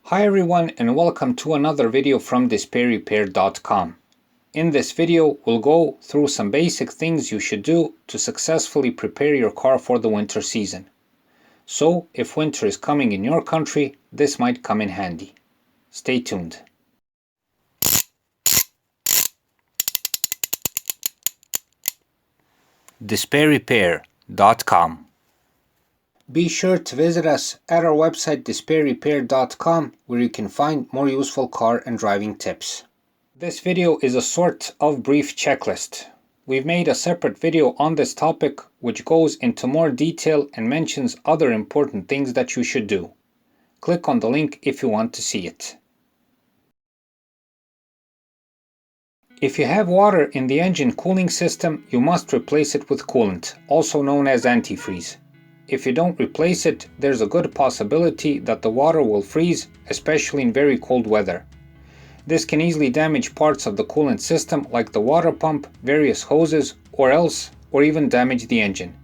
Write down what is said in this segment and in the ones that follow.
Hi everyone and welcome to another video from DisplayRepair.com. In this video we'll go through some basic things you should do to successfully prepare your car for the winter season. So if winter is coming in your country, this might come in handy. Stay tuned. DisplayRepair.com. Be sure to visit us at our website DisplayRepair.com, where you can find more useful car and driving tips. This video is a sort of brief checklist. We've made a separate video on this topic which goes into more detail and mentions other important things that you should do. Click on the link if you want to see it. If you have water in the engine cooling system, you must replace it with coolant, also known as antifreeze. If you don't replace it, there's a good possibility that the water will freeze, especially in very cold weather. This can easily damage parts of the coolant system like the water pump, various hoses, or even damage the engine.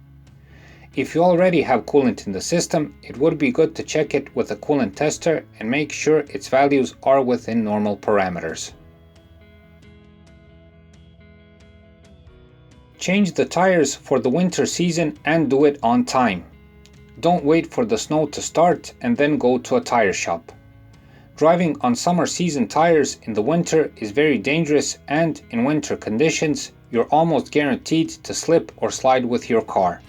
If you already have coolant in the system, it would be good to check it with a coolant tester and make sure its values are within normal parameters. Change the tires for the winter season and do it on time. Don't wait for the snow to start and then go to a tire shop. Driving on summer season tires in the winter is very dangerous, and in winter conditions, you're almost guaranteed to slip or slide with your car.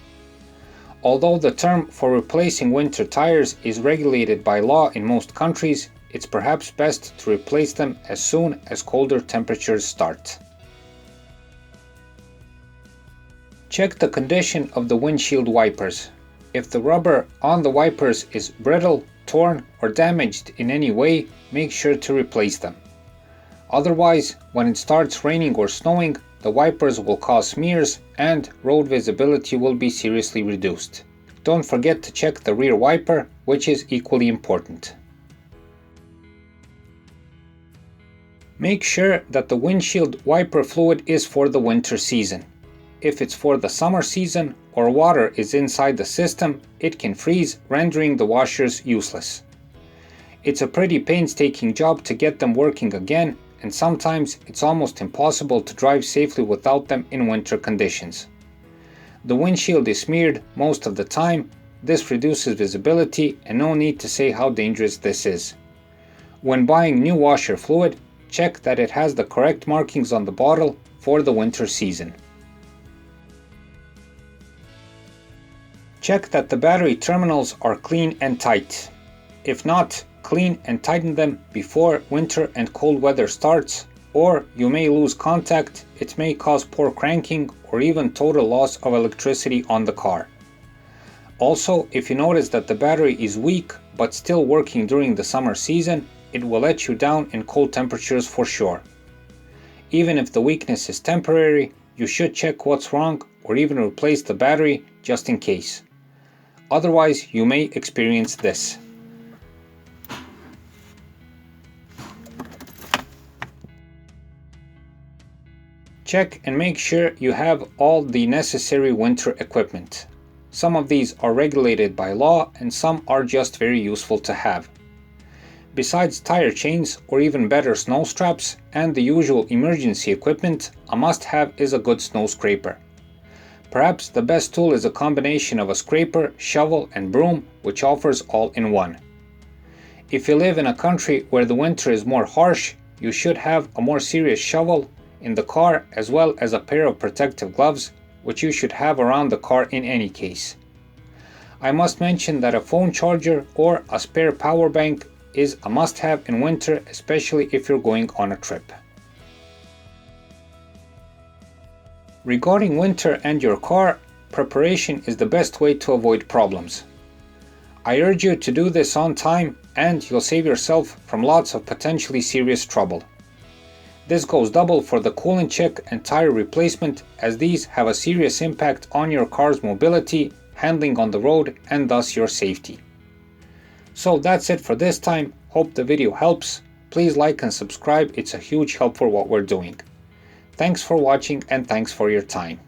Although the term for replacing winter tires is regulated by law in most countries, it's perhaps best to replace them as soon as colder temperatures start. Check the condition of the windshield wipers. If the rubber on the wipers is brittle, torn, or damaged in any way, make sure to replace them. Otherwise, when it starts raining or snowing, the wipers will cause smears and road visibility will be seriously reduced. Don't forget to check the rear wiper, which is equally important. Make sure that the windshield wiper fluid is for the winter season. If it's for the summer season or water is inside the system, it can freeze, rendering the washers useless. It's a pretty painstaking job to get them working again, and sometimes it's almost impossible to drive safely without them in winter conditions. The windshield is smeared most of the time. This reduces visibility, and no need to say how dangerous this is. When buying new washer fluid, check that it has the correct markings on the bottle for the winter season. Check that the battery terminals are clean and tight. If not, clean and tighten them before winter and cold weather starts, or you may lose contact. It may cause poor cranking or even total loss of electricity on the car. Also, if you notice that the battery is weak but still working during the summer season, it will let you down in cold temperatures for sure. Even if the weakness is temporary, you should check what's wrong or even replace the battery just in case. Otherwise, you may experience this. Check and make sure you have all the necessary winter equipment. Some of these are regulated by law and some are just very useful to have. Besides tire chains or even better snow straps and the usual emergency equipment, a must-have is a good snow scraper. Perhaps the best tool is a combination of a scraper, shovel, and broom, which offers all in one. If you live in a country where the winter is more harsh, you should have a more serious shovel in the car as well as a pair of protective gloves, which you should have around the car in any case. I must mention that a phone charger or a spare power bank is a must-have in winter, especially if you're going on a trip. Regarding winter and your car, preparation is the best way to avoid problems. I urge you to do this on time and you'll save yourself from lots of potentially serious trouble. This goes double for the coolant check and tire replacement, as these have a serious impact on your car's mobility, handling on the road, and thus your safety. So that's it for this time. Hope the video helps. Please like and subscribe, it's a huge help for what we're doing. Thanks for watching and thanks for your time.